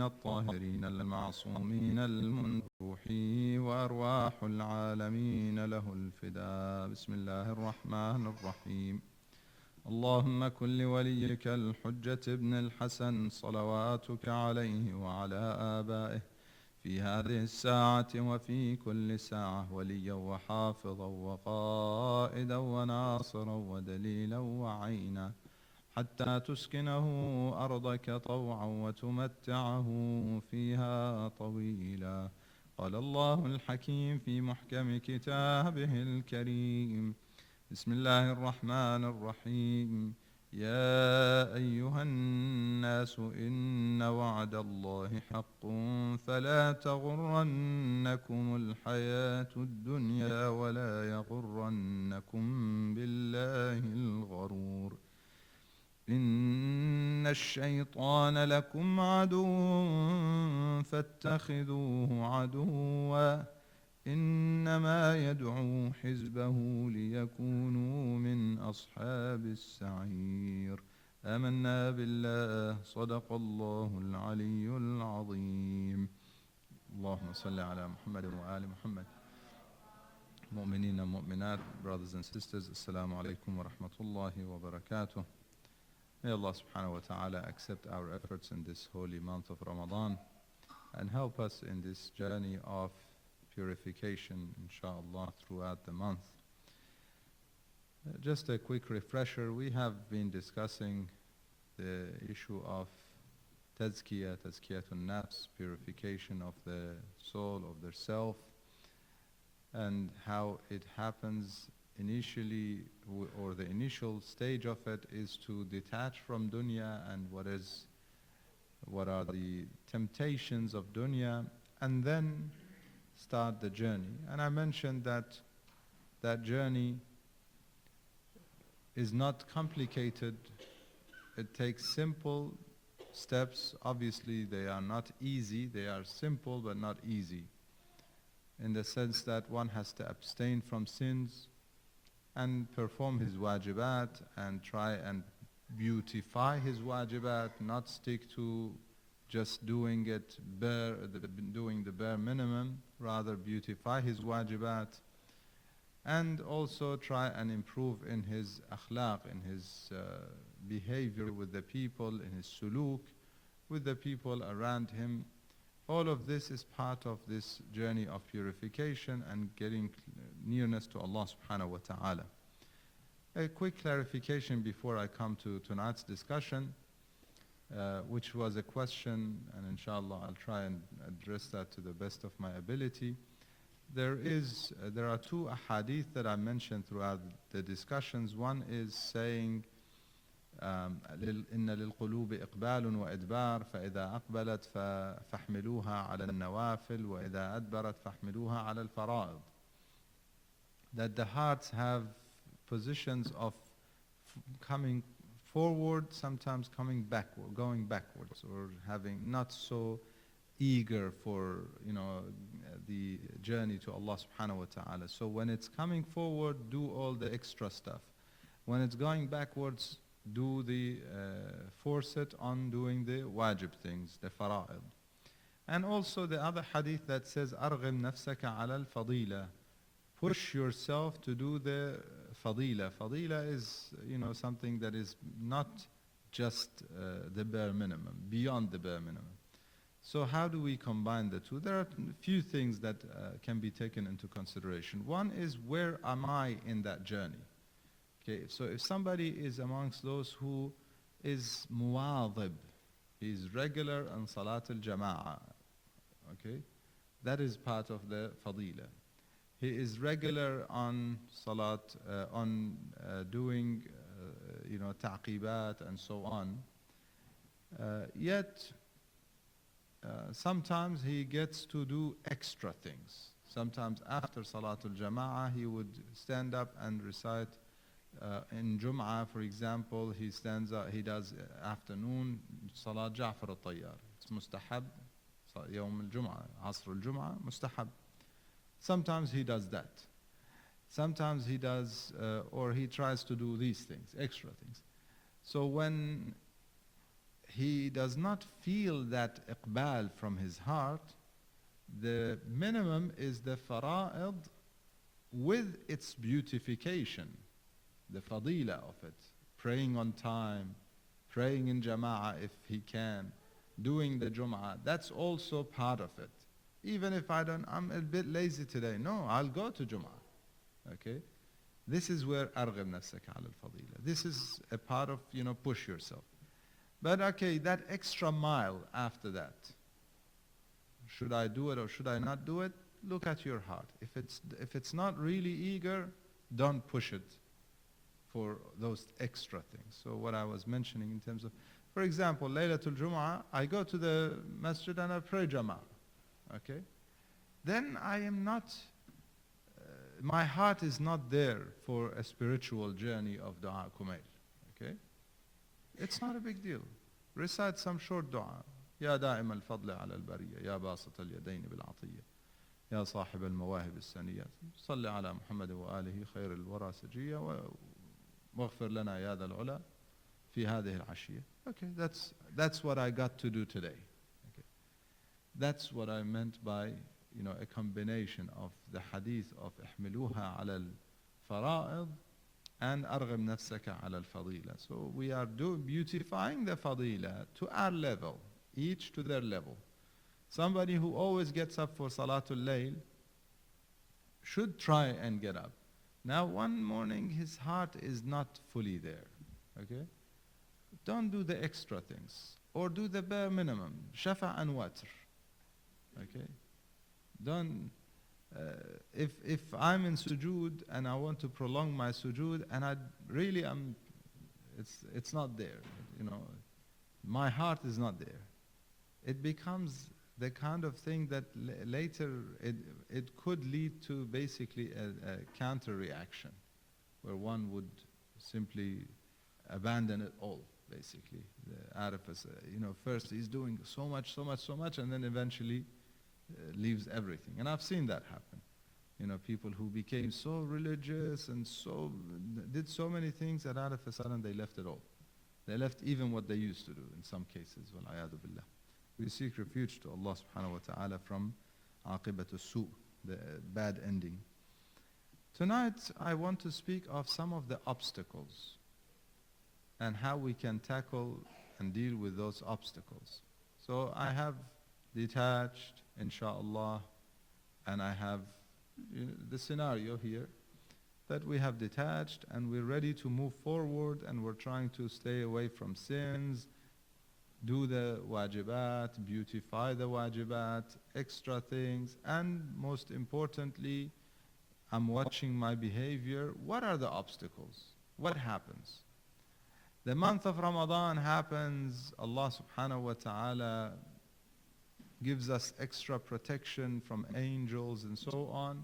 الطيبين الطاهرين المعصومين المنروحين وأرواح العالمين له الفداء. بسم الله الرحمن الرحيم. اللهم كن لوليك الحجة ابن الحسن صلواتك عليه وعلى آبائه في هذه الساعة وفي كل ساعة وليا وحافظا وقائدا وناصرا ودليلا وعينا، حتى تسكنه أرضك طوعا وتمتعه فيها طويلا. قال الله الحكيم في محكم كتابه الكريم: بسم الله الرحمن الرحيم. يا أيها الناس إن وعد الله حق فلا تغرنكم الحياة الدنيا ولا يغرنكم بالله الغرور. إن الشيطان لكم عدو فاتخذوه عدوا إنما يدعو حزبه ليكونوا من أصحاب السعير. آمنا بالله. صدق الله العلي العظيم. اللهم صل على محمد وآل محمد. مؤمنين ومؤمنات, brothers and sisters, Assalamu alaikum wa rahmatullahi wa barakatuh. May Allah subhanahu wa ta'ala accept our efforts in this holy month of Ramadan and help us in this journey of purification, inshallah, throughout the month. Just a quick refresher, we have been discussing the issue of tazkiyatun nafs, purification of the soul, of the self, and how it happens initially, or the initial stage of it is to detach from dunya and what are the temptations of dunya, and then start the journey. And I mentioned that that journey is not complicated. It takes simple steps. Obviously they are not easy, they are simple but not easy, in the sense that one has to abstain from sins and perform his wajibat and try and beautify his wajibat, not stick to just doing the bare minimum, rather beautify his wajibat, and also try and improve in his akhlaq, in his behavior with the people, in his suluk, with the people around him. All of this is part of this journey of purification and getting nearness to Allah subhanahu wa ta'ala. A quick clarification before I come to tonight's discussion, which was a question, and inshallah I'll try and address that to the best of my ability. There are two ahadith that I mentioned throughout the discussions. One is saying, إن للقلوب إقبال وإدبار فإذا أقبلت فاحملوها على النوافل وإذا أدبرت فاحملوها على الفرائض. That the hearts have positions of coming forward, sometimes coming backward, going backwards, or having not so eager for the journey to Allah subhanahu wa ta'ala. So when it's coming forward, do all the extra stuff. When it's going backwards, do force it on doing the wajib things, the fara'id. And also the other hadith that says أرغم نفسك على الفضيلة, push yourself to do the fadila. Fadila is something that is not just the bare minimum, beyond the bare minimum. So how do we combine the two? There are a few things that can be taken into consideration. One is, where am I in that journey? Okay, so if somebody is amongst those who is muwadhib, he is regular on salat al-jama'ah, okay, that is part of the fadila. He is regular on salat, doing ta'qibat and so on. Yet sometimes he gets to do extra things. Sometimes after Salatul Jama'ah he would stand up and recite. In Jum'ah, for example, he stands up, he does afternoon Salat Ja'far al-Tayyar. It's mustahab. Yawm al-Jum'ah, Asr al-Jum'ah, mustahab. Sometimes he does that. Sometimes he does, or he tries to do these things, extra things. So when he does not feel that iqbal from his heart, the minimum is the fara'id with its beautification, the fadila of it, praying on time, praying in jama'ah if he can, doing the Jum'ah, that's also part of it. Even if I'm a bit lazy today, no, I'll go to Jum'ah, okay? This is where أرغب نفسك على الفضيلة. This is a part of, push yourself. But okay, that extra mile after that, should I do it or should I not do it? Look at your heart. If it's not really eager, don't push it for those extra things. So what I was mentioning in terms of, for example, Laylatul Jum'ah, I go to the masjid and I pray Jama'ah, okay? Then I am not, my heart is not there for a spiritual journey of Dua Kumail, okay? It's not a big deal. Recite some short dua. يا دائم الفضل على البرية يا باسط اليدين بالعطية يا صاحب المواهب السنيات صل على محمد وآله خير الورى سجية واغفر لنا يا ذا العلا في هذه العشية. Okay, that's what I got to do today. Okay. That's what I meant by a combination of the hadith of احملوها على الفرائض and أرغم نفسك على الفضيلة. So we are beautifying the fadila to our level, each to their level. Somebody who always gets up for Salatul Layl should try and get up. Now one morning his heart is not fully there, okay? Don't do the extra things, or do the bare minimum, shafa and watr, okay? Don't, if I'm in sujood and I want to prolong my sujood and it's not there, my heart is not there. It becomes the kind of thing that later it could lead to basically a counter reaction, where one would simply abandon it all, basically. Out of us, first he's doing so much, and then eventually leaves everything. And I've seen that happen. People who became so religious and did so many things that out of a sudden they left it all. They left even what they used to do in some cases. Wal-ayadu billah. We seek refuge to Allah subhanahu wa ta'ala from aqibatu su, the bad ending. Tonight I want to speak of some of the obstacles and how we can tackle and deal with those obstacles. So I have detached, inshallah, and I have the scenario here that we have detached and we're ready to move forward, and we're trying to stay away from sins, do the wajibat, beautify the wajibat, extra things, and most importantly, I'm watching my behavior. What are the obstacles? What happens? The month of Ramadan happens, Allah subhanahu wa ta'ala gives us extra protection from angels and so on.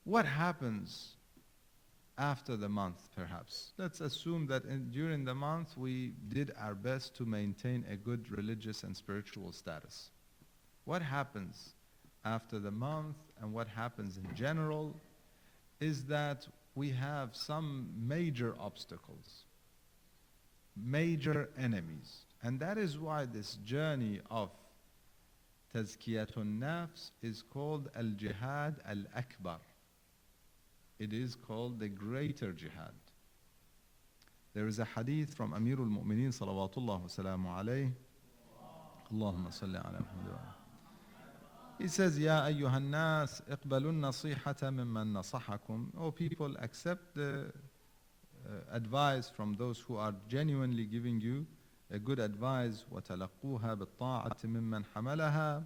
What happens after the month, perhaps? Let's assume that during the month we did our best to maintain a good religious and spiritual status. What happens after the month, and what happens in general, is that we have some major obstacles, major enemies. And that is why this journey of Tazkiyatun Nafs is called Al-Jihad Al-Akbar. It is called the Greater Jihad. There is a hadith from Amirul Mu'mineen salawatullah wa salamu alayhi. Allahumma salli ala Muhammad. He says, Ya ayyuhan nas, iqbalun nasihata mimman nasahakum. Oh people, accept the advice from those who are genuinely giving you a good advice. وَتَلَقُّوهَا بِالطَّاعَةِ مِمَّنْ حَمَلَهَا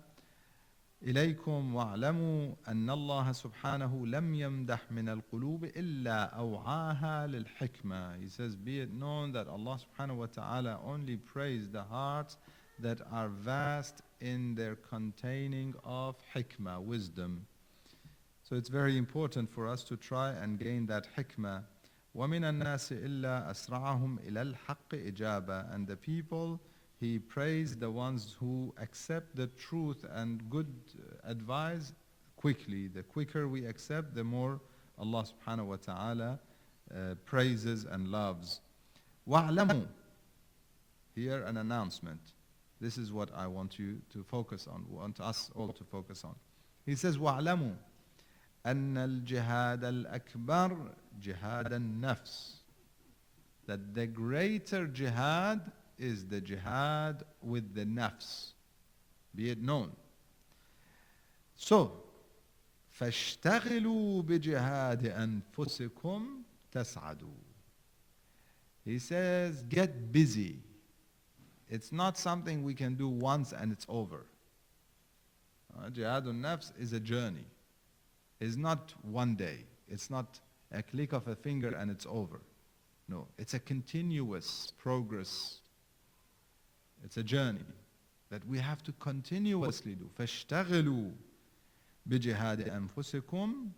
إِلَيْكُمْ وَاعْلَمُوا أَنَّ اللَّهَ سُبْحَانَهُ لَمْ يَمْدَحْ مِنَ الْقُلُوبِ إِلَّا أَوْعَاهَا لِلْحِكْمَةِ. He says, be it known that Allah subhanahu wa ta'ala only praised the hearts that are vast in their containing of hikmah, wisdom. So it's very important for us to try and gain that hikmah. وَمِنَ النَّاسِ إِلَّا أَسْرَعَهُمْ إِلَى الْحَقِّ إِجَابَةً. And the people, he praised the ones who accept the truth and good advice quickly. The quicker we accept, the more Allah subhanahu wa ta'ala praises and loves. وَاعْلَمُوا. here an announcement. This is what I want you to focus on, want us all to focus on. He says, وَاعْلَمُوا أَنَّ الْجِهَادَ الْأَكْبَرِ جِهَادَ النَّفْسِ. That the greater jihad is the jihad with the nafs. Be it known. So, فَاشْتَغِلُوا بِجِهَادِ أَنفُسِكُمْ تَسْعَدُوا. He says, get busy. It's not something we can do once and it's over. Jihadun nafs is a journey. It's not one day. It's not a click of a finger and it's over. No, it's a continuous progress. It's a journey that we have to continuously do. فَاشْتَغِلُوا بِجِهَادِ أَنفُسِكُمْ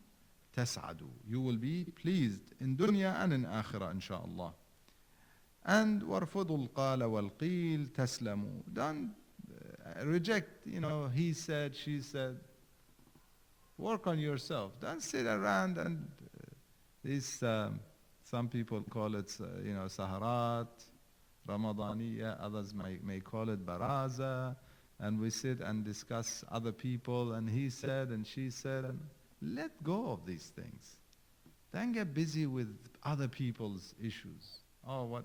تَسْعَدُوا. You will be pleased in dunya and in akhirah, inshaAllah. And وَارْفُضُوا الْقَالَ وَالْقِيلَ تَسْلَمُوا. Don't reject, he said, she said. Work on yourself. Don't sit around and these, some people call it, saharat, Ramadaniya, others may call it baraza, and we sit and discuss other people, and he said and she said, and let go of these things. Don't get busy with other people's issues. Oh, what?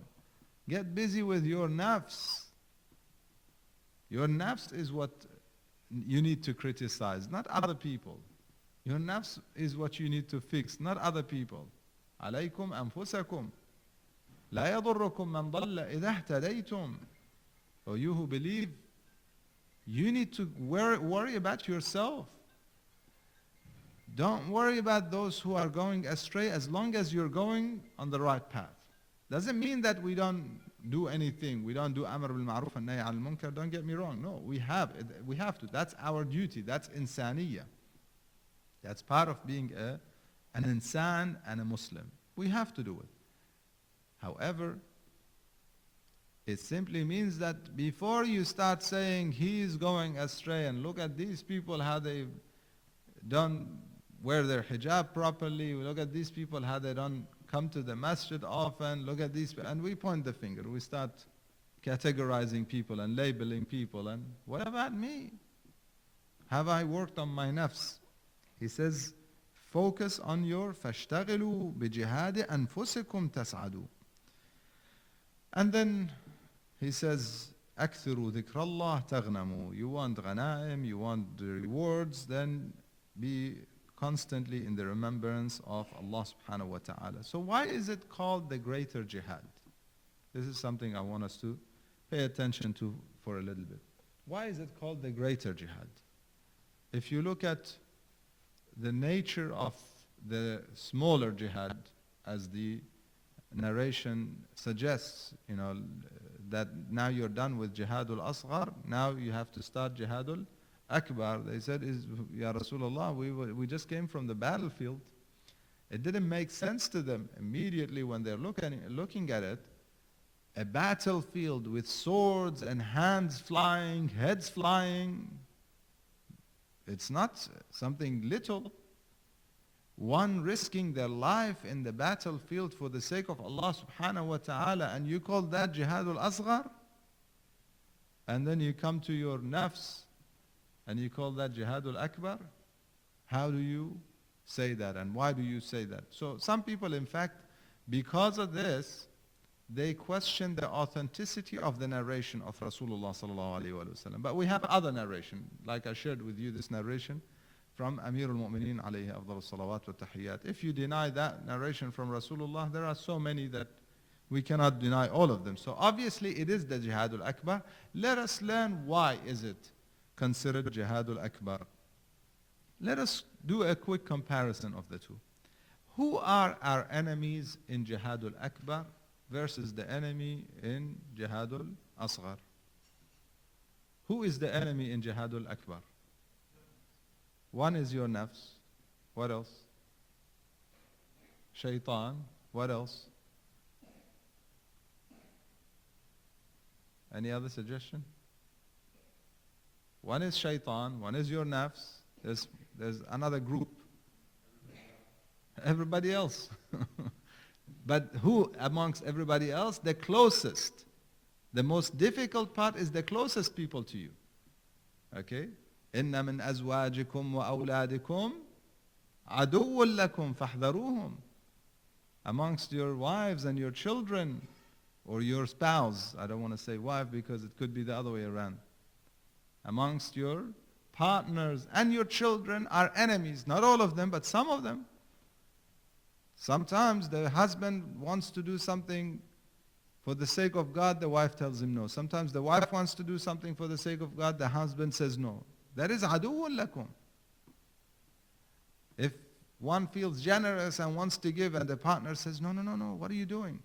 Get busy with your nafs. Your nafs is what you need to criticize, not other people. Your nafs is what you need to fix, not other people. عليكم أنفسكم لا يضركم من ضل إذا اهتديتم. For you who believe, you need to worry about yourself. Don't worry about those who are going astray as long as you're going on the right path. Doesn't mean that we don't do anything. We don't do amr bil ma'ruf and nahy al munkar. Don't get me wrong. No, we have to. That's our duty. That's insaniyah. That's part of being an insan and a Muslim. We have to do it. However, it simply means that before you start saying he is going astray and look at these people how they don't wear their hijab properly, look at these people how they don't come to the masjid often, look at these, and we point the finger. We start categorizing people and labeling people, and what about me? Have I worked on my nafs? He says, focus on your فَاشْتَغِلُوا بِجِهَادِ أَنفُسِكُمْ تَسْعَدُوا. And then he says, أَكْثِرُوا ذِكْرَ اللَّهِ تَغْنَمُوا. You want ghanaim, you want the rewards, then be constantly in the remembrance of Allah subhanahu wa ta'ala. So why is it called the Greater Jihad? This is something I want us to pay attention to for a little bit. Why is it called the Greater Jihad? If you look at the nature of the smaller jihad, as the narration suggests, that now you're done with Jihadul Asghar, now you have to start Jihadul Akbar. They said, Ya Rasulullah, we just came from the battlefield. It didn't make sense to them immediately when they're looking at it. A battlefield with swords and hands flying, heads flying. It's not something little. One risking their life in the battlefield for the sake of Allah subhanahu wa ta'ala, and you call that Jihadul Asghar? And then you come to your nafs and you call that Jihadul Akbar? How do you say that, and why do you say that? So some people, in fact, because of this, they question the authenticity of the narration of Rasulullah sallallahu alaihi wasallam. But we have other narration, like I shared with you this narration from Amir al-Mu'mineen alayhi afdal salawat wa tahiyyat. If you deny that narration from Rasulullah, there are so many that we cannot deny all of them. So obviously it is the Jihadul Akbar. Let us learn why is it considered Jihadul Akbar. Let us do a quick comparison of the two. Who are our enemies in Jihadul Akbar versus the enemy in Jihadul Asghar? Who is the enemy in Jihadul Akbar? One is your nafs. What else? Shaitaan. What else? Any other suggestion? One is shaitaan, one is your nafs. There's another group. Everybody else. But who amongst everybody else? The closest The most difficult part is the closest people to you. Okay? إِنَّ مِنْ أَزْوَاجِكُمْ وَأَوْلَادِكُمْ عَدُوٌّ لَكُمْ فَاحْذَرُوهُمْ. Amongst your wives and your children, or your spouse, I don't want to say wife because it could be the other way around. Amongst your partners and your children are enemies. Not all of them, but some of them. Sometimes the husband wants to do something for the sake of God, the wife tells him no. Sometimes the wife wants to do something for the sake of God, the husband says no. That is عَدُوٌّ لَكُمْ. If one feels generous and wants to give and the partner says, no, what are you doing?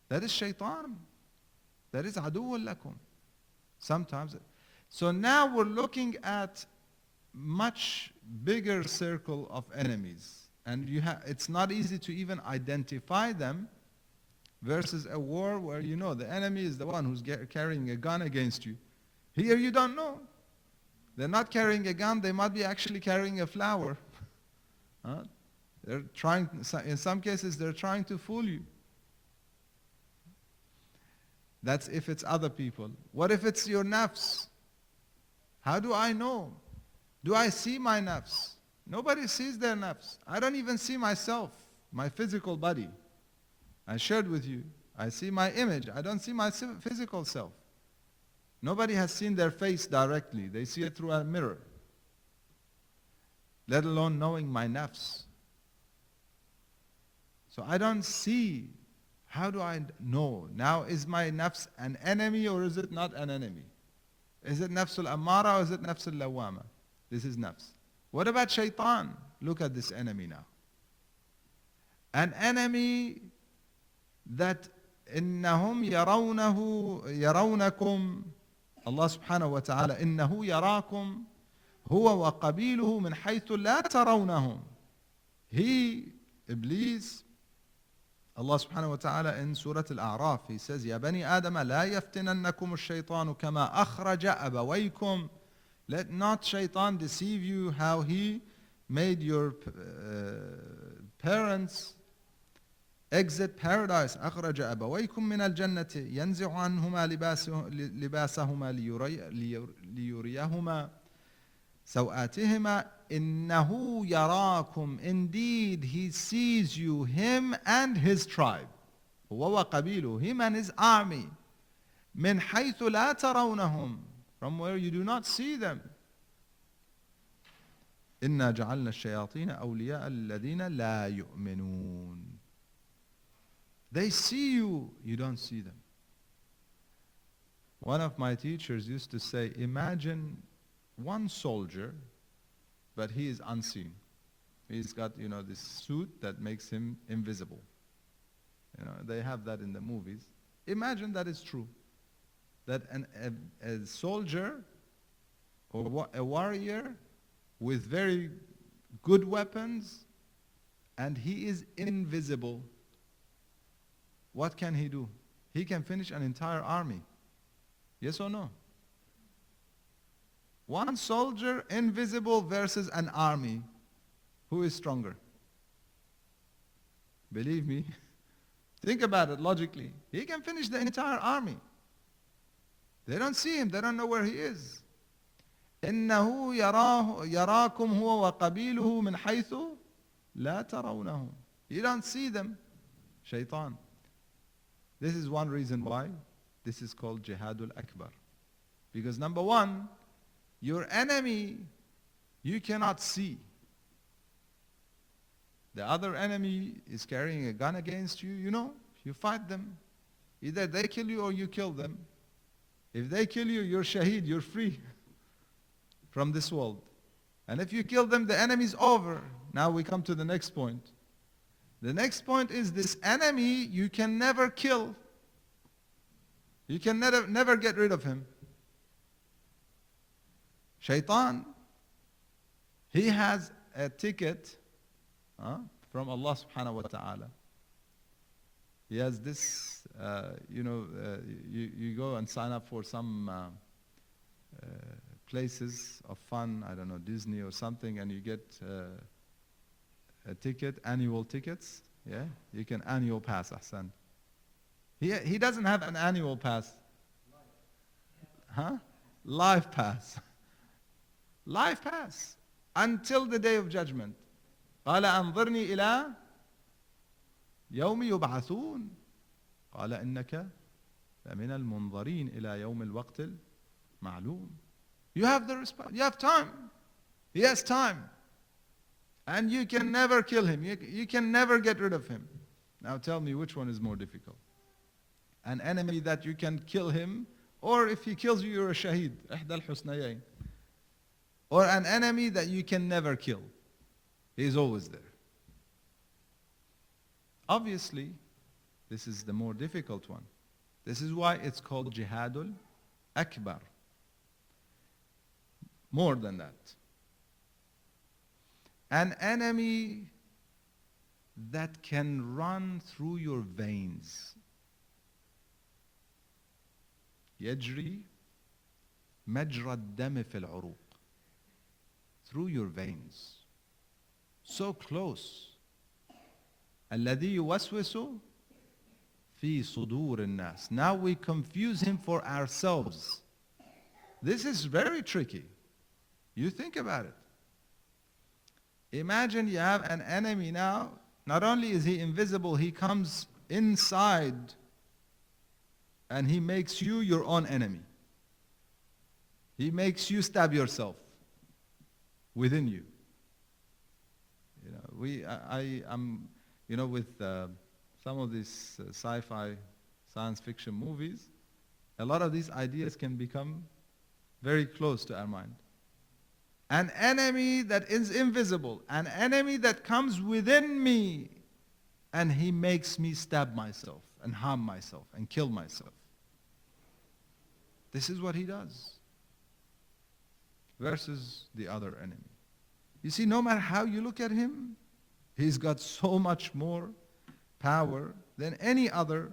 That is shaitan. That is عَدُوٌّ لَكُمْ. Sometimes. So now we're looking at much bigger circle of enemies. And it's not easy to even identify them versus a war where you know the enemy is the one who's carrying a gun against you. Here you don't know. They're not carrying a gun, they might be actually carrying a flower. They're trying, in some cases they're trying to fool you. That's if it's other people. What if it's your nafs? How do I know? Do I see my nafs? Nobody sees their nafs. I don't even see myself, my physical body. I shared with you. I see my image. I don't see my physical self. Nobody has seen their face directly. They see it through a mirror. Let alone knowing my nafs. So I don't see. How do I know? Now, is my nafs an enemy or is it not an enemy? Is it nafs al-ammara or is it nafs al-lawama? This is nafs. What about shaitan? Look at this enemy now. An enemy that إنهم يرونكم Allah subhanahu wa ta'ala إنه يراكم هو وقبيله من حيث لا ترونهم. He, Iblis, Allah subhanahu wa ta'ala in Surah Al-A'raf, he says, يا بني آدم لا يفتننكم الشيطان كما أخرج أبويكم. Let not shaitan deceive you how he made your parents exit paradise. أخرج أبويكم من الجنة ينزع عنهما لباسهما ليريهما سوآتهما إنه يراكم. Indeed, he sees you, him and his tribe. هو وقبيله, him and his army. من حيث لا ترونهم, from where you do not see them. إنا جعلنا الشياطين أولياء الذين لا يؤمنون. They see you, you don't see them. One of my teachers used to say, imagine one soldier, but he is unseen. He's got, this suit that makes him invisible. They have that in the movies. Imagine that is true. That a soldier or a warrior with very good weapons and he is invisible. What can he do? He can finish an entire army. Yes or no? One soldier invisible versus an army. Who is stronger? Believe me. Think about it logically. He can finish the entire army. They don't see him. They don't know where he is. إِنَّهُ يَرَاكُمْ هُوَ وَقَبِيلُهُ مِنْ حَيْثُ لَا تَرَوْنَهُ. You don't see them. Shaitan. This is one reason why this is called Jihadul Akbar. Because number one, your enemy you cannot see. The other enemy is carrying a gun against you, you fight them. Either they kill you or you kill them. If they kill you, you're shaheed, you're free from this world. And if you kill them, the enemy's over. Now we come to the next point. The next point is this enemy you can never kill. You can never get rid of him. Shaitan, he has a ticket from Allah subhanahu wa ta'ala. He has this, you go and sign up for some places of fun, I don't know, Disney or something, and you get a ticket, annual tickets. Yeah, you can annual pass, ahsan. He doesn't have an annual pass. Huh? Life pass. Life pass. Until the day of judgment. قال أنظرني إلى يوم يبعثون قال إنك لمن المنظرين إلى يوم الوقت المعلوم. You have the response. You have time. He has time. And you can never kill him. You can never get rid of him. Now tell me which one is more difficult. An enemy that you can kill him, or if he kills you, you're a shaheed. إحدى الحسنيين. Or an enemy that you can never kill. He is always there. Obviously, this is the more difficult one. This is why it's called Jihadul Akbar. More than that. An enemy that can run through your veins. يجري مجرى الدم في العروق. Through your veins. So close. الذي يوسوس في صدور الناس. Now we confuse him for ourselves. This is very tricky. You think about it. Imagine you have an enemy now. Not only is he invisible, he comes inside and he makes you your own enemy. He makes you stab yourself within you. You know, I am, you know, with some of these sci-fi science fiction movies, a lot of these ideas can become very close to our mind. An enemy that is invisible, an enemy that comes within me, and he makes me stab myself and harm myself and kill myself. This is what he does versus the other enemy. You see, no matter how you look at him, he's got so much more power than any other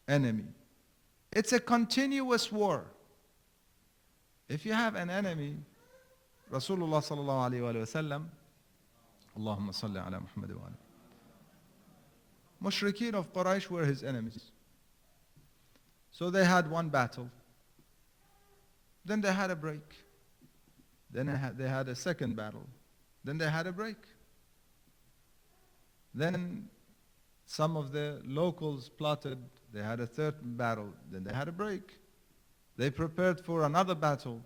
enemy. It's a continuous war. If you have an enemy, Rasulullah sallallahu alayhi wa sallam, Allahumma salli ala Muhammad wa ala. Mushrikeen of Quraysh were his enemies. So they had one battle. Then they had a break. Then they had a second battle. Then they had a break. Then some of the locals plotted. They had a third battle. Then they had a break. They prepared for another battle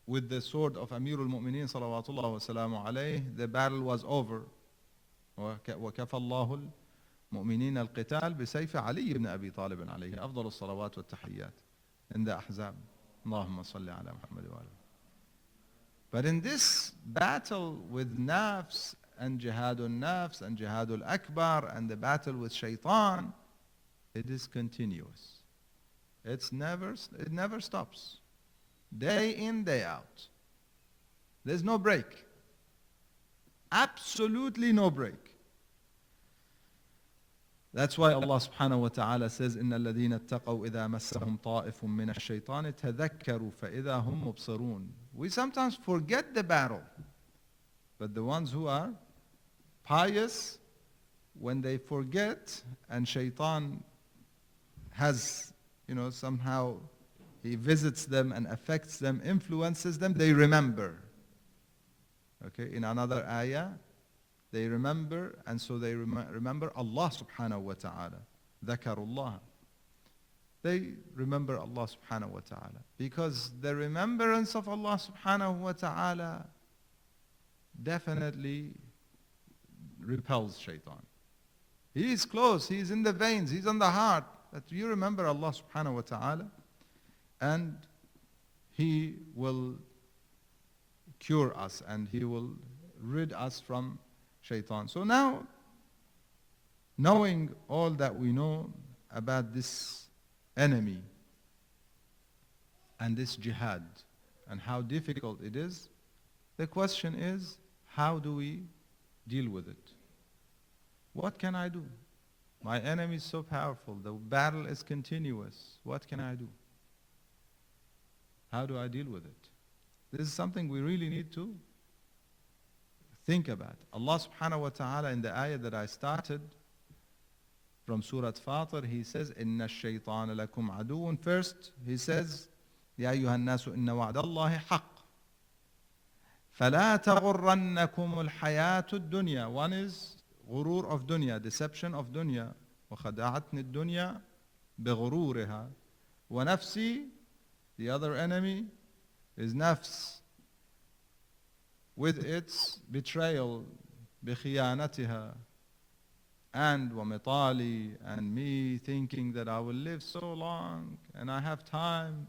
with the sword of Amirul Mu'mineen salawatullah wa salamu alayh. The battle was over. وكفى الله المؤمنين القتال بسيف علي بن أبي طالب عليه أفضل الصلوات والتحيات in the Ahzab. اللهم صل على محمد وآله. But in this battle with nafs and jihadul nafs and jihadul akbar and the battle with shaitan, it is continuous. It never stops. Day in, day out. There's no break. Absolutely no break. That's why Allah subhanahu wa ta'ala says, إِنَّ الَّذِينَ اتَّقَوْا إِذَا مَسَّهُمْ طَائِفٌ مِّنَ الشَّيْطَانِ تَذَكَّرُوا فَإِذَا هُمْ مُبْصِرُونَ. We sometimes forget the battle. But the ones who are pious, when they forget and shaitan has, somehow he visits them and affects them, influences them, they remember. Okay, in another ayah, they remember, and so they remember Allah subhanahu wa ta'ala. Dhakarullah. They remember Allah subhanahu wa ta'ala. Because the remembrance of Allah subhanahu wa ta'ala definitely repels shaitan. He is close, he is in the veins, he's on the heart. That you remember Allah subhanahu wa ta'ala, and he will cure us and he will rid us from shaitan. So now, knowing all that we know about this enemy and this jihad and how difficult it is, the question is, how do we deal with it? What can I do? My enemy is so powerful. The battle is continuous. What can I do? How do I deal with it? This is something we really need to think about. Allah subhanahu wa ta'ala in the ayah that I started from Surah Fatir, he says, إِنَّ الشَّيْطَانَ لَكُمْ عَدُوٌ. First, he says, يَا أَيُّهَا النَّاسُ إِنَّ وَعْدَ اللَّهِ حَقٌّ فَلَا تَغُرَّنَّكُمُ الْحَيَاةُ الدُّنْيا. One is غرور of dunya, deception of dunya. وَخَدَعَتْنِ الدُّنْيا بِغُرُورِهَا. وَنَفْسِي, the other enemy, is nafs, with its betrayal, بِخِيَانَتِهَا. And وَمِطَالِي, and me thinking that I will live so long and I have time.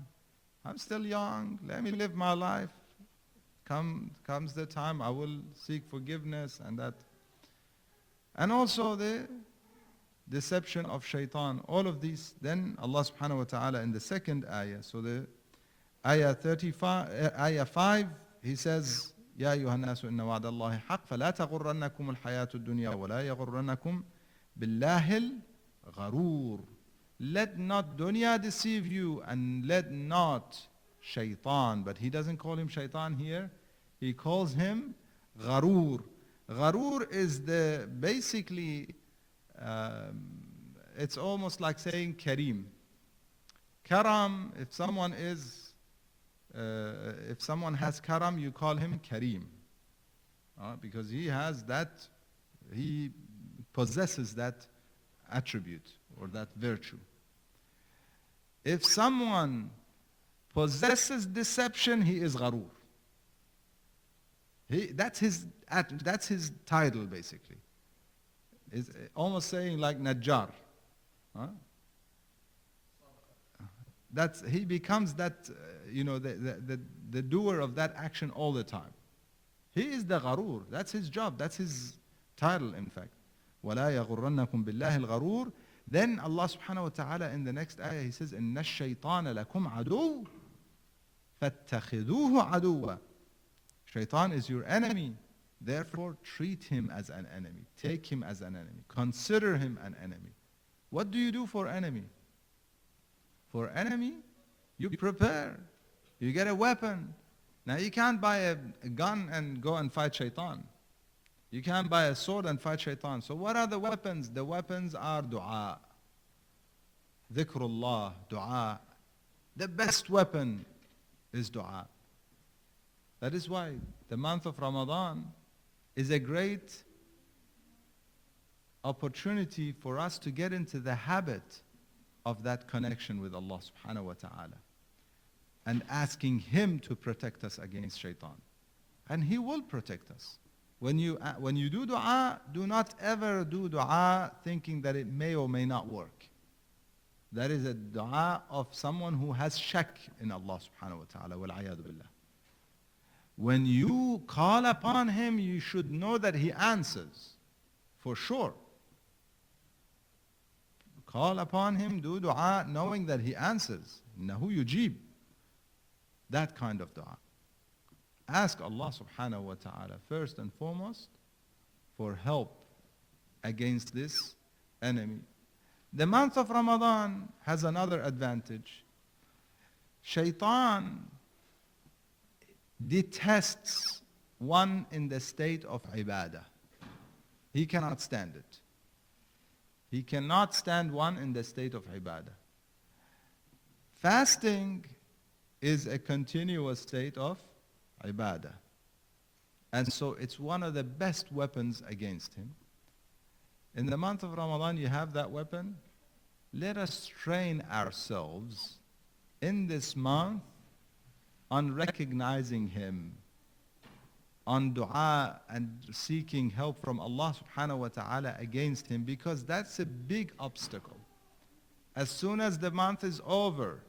I'm still young, let me live my life. Comes the time I will seek forgiveness and that. And also the deception of shaitan. All of these. Then Allah subhanahu wa ta'ala in the second ayah. So the ayah 35, ayah 5, he says, يا أيها الناس إن وعد الله حق فلا تغرنكم الحياة الدنيا ولا يغرنكم بالله الغرور. Let not dunya deceive you, and let not shaitan. But he doesn't call him shaitan here. He calls him gharur. Gharur is the basically, it's almost like saying kareem. Karam, if someone has karam, you call him kareem. Because he has that, he possesses that attribute or that virtue. If someone possesses deception, he is gharur. That's his title basically. It's almost saying like najjar. He becomes that, the doer of that action all the time. He is the gharur. That's his job. That's his title, in fact. وَلَا يَغُرَّنَّكُمْ بِاللَّهِ الْغَرُورِ. Then Allah subhanahu wa ta'ala in the next ayah, he says, إِنَّ الشَّيْطَانَ لَكُمْ عَدُوٌّ فَاتَّخِذُوهُ عَدُوًّا. Shaitan is your enemy. Therefore, treat him as an enemy. Take him as an enemy. Consider him an enemy. What do you do for enemy? For enemy, you prepare. You get a weapon. Now you can't buy a gun and go and fight shaitan. You can't buy a sword and fight shaitan. So what are the weapons? The weapons are dua. Dhikrullah, dua. The best weapon is dua. That is why the month of Ramadan is a great opportunity for us to get into the habit of that connection with Allah subhanahu wa ta'ala and asking Him to protect us against shaitan. And He will protect us. When you do dua, do not ever do dua thinking that it may or may not work. That is a dua of someone who has shak in Allah subhanahu wa ta'ala, wal-'ayadu billah. When you call upon Him, you should know that He answers, for sure. Call upon Him, do dua, knowing that He answers. Innahu yujib. That kind of dua. Ask Allah subhanahu wa ta'ala first and foremost for help against this enemy. The month of Ramadan has another advantage. Shaitan detests one in the state of ibadah. He cannot stand it. He cannot stand one in the state of ibadah. Fasting is a continuous state of ibadah. And so it's one of the best weapons against him. In the month of Ramadan, you have that weapon. Let us train ourselves in this month on recognizing Him, on dua and seeking help from Allah subhanahu wa ta'ala against Him, because that's a big obstacle. As soon as the month is over,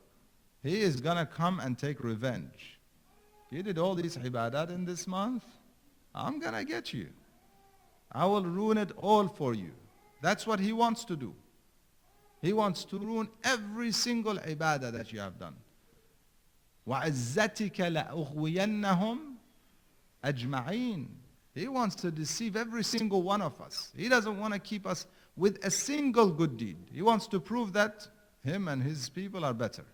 He is going to come and take revenge. You did all these ibadat in this month, I'm going to get you. I will ruin it all for you. That's what He wants to do. He wants to ruin every single ibadah that you have done. وَعِزَّتِكَ لَأُغْوِيَنَّهُمْ أَجْمَعِينَ. He wants to deceive every single one of us. He doesn't want to keep us with a single good deed. He wants to prove that him and his people are better.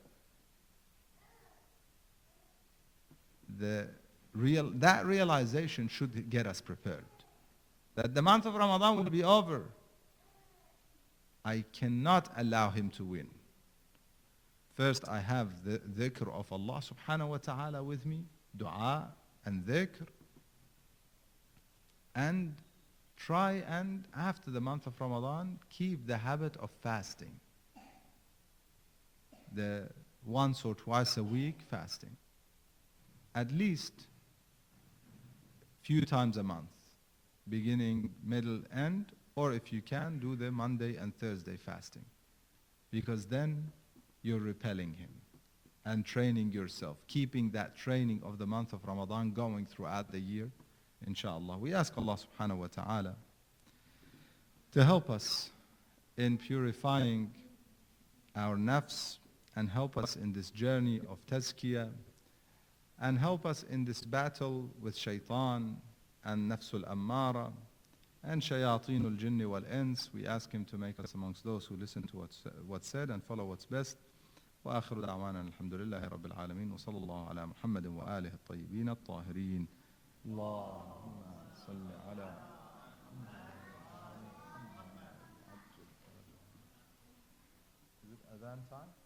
That realization should get us prepared. That the month of Ramadan will be over. I cannot allow him to win. First, I have the dhikr of Allah subhanahu wa ta'ala with me, dua and dhikr, and try and, after the month of Ramadan, keep the habit of fasting. The once or twice a week fasting. At least few times a month, beginning, middle, end, or if you can, do the Monday and Thursday fasting. Because then you're repelling him and training yourself, keeping that training of the month of Ramadan going throughout the year, inshallah. We ask Allah subhanahu wa ta'ala to help us in purifying our nafs and help us in this journey of tazkiyah and help us in this battle with Shaitaan and nafsul ammara and shayateen al-jinni wal-ins. We ask him to make us amongst those who listen to what's said and follow what's best. وآخر دعوانا الحمد لله رب العالمين وصلى الله على محمد وآله الطيبين الطاهرين. اللهم صل على Is it adhan time?